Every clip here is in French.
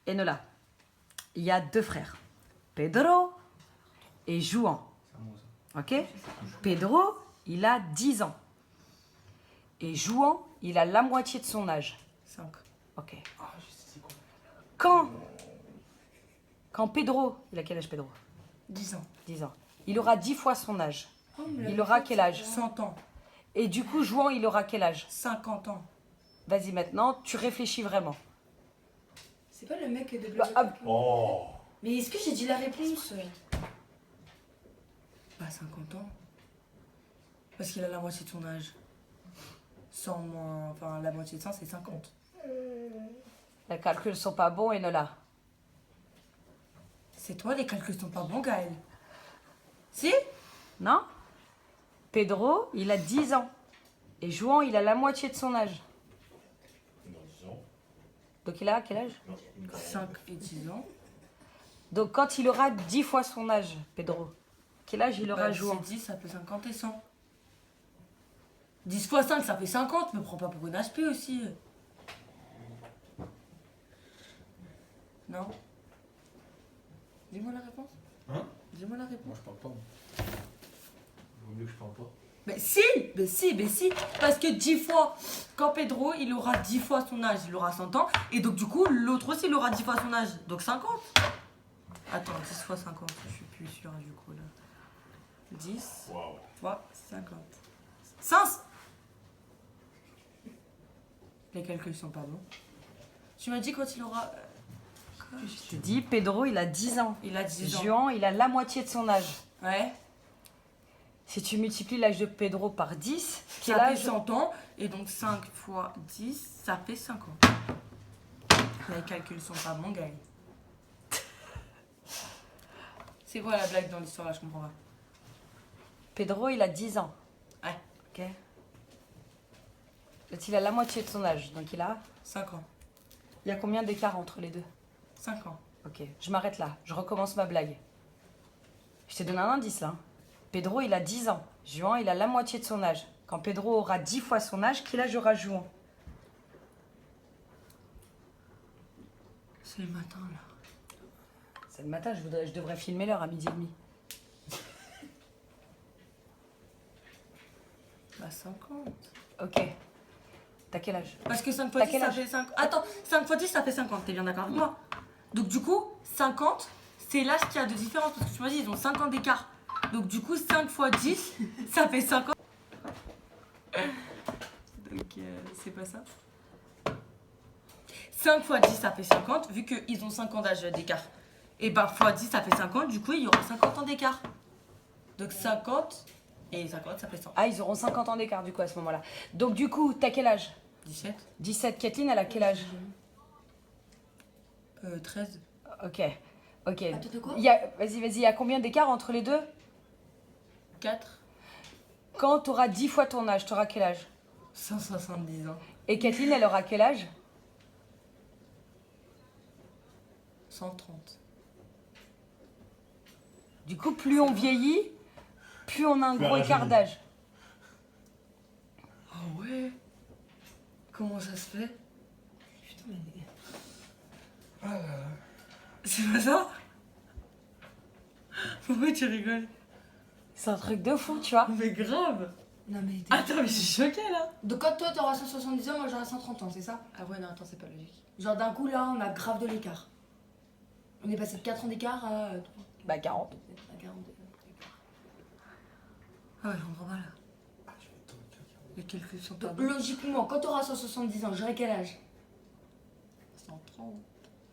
Enola, il y a deux frères, Pedro et Juan. Ok? Pedro, il a 10 ans. Et Juan, il a la moitié de son âge. 5. Ok. Quand Pedro, il a quel âge Pedro? 10 ans. 10 ans. Il aura 10 fois son âge. Oh, Il aura quel âge? 100 ans. Et du coup, Juan, il aura quel âge? 50 ans. Vas-y maintenant, tu réfléchis vraiment. C'est pas le mec de Bah, ah, Oh. Mais est-ce que j'ai dit la réponse? Bah 50 ans. Parce qu'il a la moitié de son âge. 100 moins... Enfin, la moitié de 100, c'est 50. les calculs sont pas bons, Enola. C'est toi, les calculs sont pas bons, Gaël. Si? Non? Pedro, il a 10 ans. Et Juan, il a la moitié de son âge. Donc il a quel âge? 5 et 10 ans. Donc quand il aura 10 fois son âge, Pedro, quel âge il aura Bah, Juan? c'est 10, ça fait 50 et 100. 10 fois 5, ça fait 50. Me prends pas pour une HP aussi. Non? Dis-moi la réponse. Hein? Dis-moi la réponse. Moi je parle pas. Vaut mieux que je parle pas. Mais si, mais si. Parce que 10 fois, quand Pedro, il aura 10 fois son âge, il aura 100 ans. Et donc du coup, l'autre aussi, il aura 10 fois son âge. Donc 50. Attends, 10 fois 50, je suis plus sûre du coup là. 10 Waouh. fois 50. Sens. Les calculs sont pas bons. Tu m'as dit quand il aura... Je te dis, Pedro, il a 10 ans. Il a 10 ans. Juan, il a la moitié de son âge. Ouais. Si tu multiplies l'âge de Pedro par 10, quel Ça fait âge? 100 ans. Et donc 5 fois 10, ça fait 50. Les calculs sont pas bons, Gaël. C'est quoi la blague dans l'histoire là? Je comprends pas. Pedro, il a 10 ans. Ouais. Ok. Donc, il a la moitié de son âge. Donc il a... 5 ans. Il y a combien d'écart entre les deux? 5 ans. Ok, je m'arrête là. Je recommence ma blague. Je t'ai donné un indice là. Pedro, il a 10 ans. Juan, il a la moitié de son âge. Quand Pedro aura 10 fois son âge, quel âge aura Juan? C'est le matin là. C'est le matin, je devrais filmer l'heure à 12h30. Bah 50. Ok. T'as quel âge? Parce que 5 fois T'as 10 quel ça âge? fait 5. Attends, 5 fois 10 ça fait 50, t'es bien d'accord avec moi? Donc du coup, 50, c'est l'âge qu'il y a de différence. Parce que tu m'as dit, ils ont 5 ans d'écart. Donc du coup, 5 fois 10, ça fait 50. Donc c'est pas ça. 5 fois 10 ça fait 50, vu qu'ils ont 5 ans d'âge d'écart. Et bah fois 10 ça fait 50, du coup il y aura 50 ans d'écart. Donc 50 et 50 ça fait 100. Ah, ils auront 50 ans d'écart du coup à ce moment-là. Donc du coup, t'as quel âge? 17. 17. Kathleen, elle a quel âge? 13. Ok. Ok. Attends, de quoi? Vas-y, il y a combien d'écart entre les deux? 4. Quand t'auras 10 fois ton âge, t'auras quel âge? 170 ans. Et Kathleen, elle aura quel âge? 130. Du coup, plus on vieillit, plus on a un Plus gros un écart rajeunit. d'âge. Ah ouais? Comment ça se fait? Putain, mais... C'est pas ça? Pourquoi tu rigoles? C'est un truc de fou, tu vois. Mais grave! Non, mais... Attends, mais je suis choquée là! Donc quand toi t'auras 170 ans, moi j'aurai 130 ans, c'est ça? Ah ouais, non, attends, c'est pas logique. Genre d'un coup là, on a grave de l'écart. On est passé de 4 ans d'écart à... Bah 40. à 40 d'écart. Ah ouais, je comprends pas là. Les calculs sont pas Donc bons. logiquement, quand t'auras 170 ans, j'aurai quel âge? 130.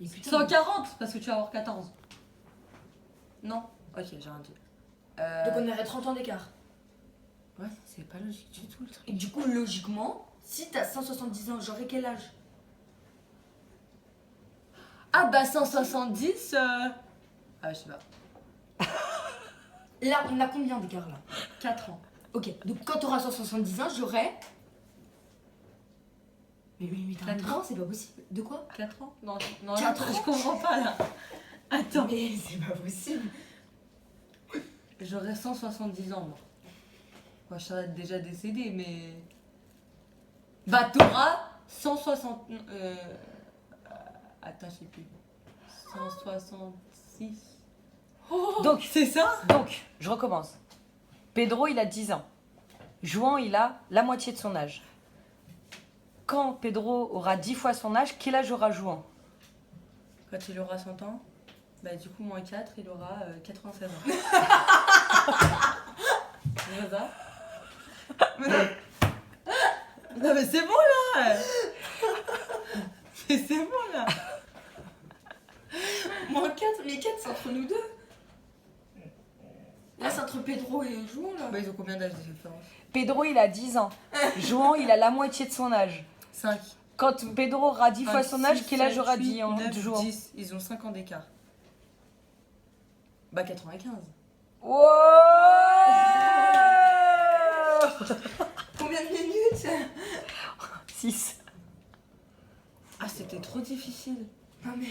Et putain, 140 parce que tu vas avoir 14. Non? Ok, j'ai rien dit. donc on aurait 30 ans d'écart. Ouais, c'est pas logique du tout le truc. Et du coup, logiquement, si t'as 170 ans, j'aurai quel âge? Ah bah 170 Ah je sais pas. Là, on a combien d'écart là? 4 ans. Ok, donc quand t'auras 170 ans, j'aurai... Mais t'as un 4 écart, c'est pas possible. De quoi? 4 ans? Non, non, 4 attends, ans je comprends pas là. Attends. Mais c'est pas possible. J'aurais 170 ans moi. Moi je serais déjà décédée mais... Bah t'auras 160... Attends, je sais plus. 166. Donc, C'est ça? donc, je recommence. Pedro, il a 10 ans. Juan, il a la moitié de son âge. Quand Pedro aura 10 fois son âge, quel âge aura Juan? Quand il aura 100 ans, bah du coup, moins 4, il aura 96 ans. C'est ça? Non mais c'est bon là. Mais c'est bon là. Moins 4, mais 4 c'est entre nous deux. Là c'est entre Pedro et Juan là. Bah ils ont combien d'âge de différence? Pedro, il a 10 ans. Juan, il a la moitié de son âge. 5. Quand Pedro aura 10 fois son âge, quel âge aura 10 ans 9, Juan? 10. Ils ont 5 ans d'écart. Bah 95. Wow Combien de minutes? 6. Ah c'était trop difficile. Non mais.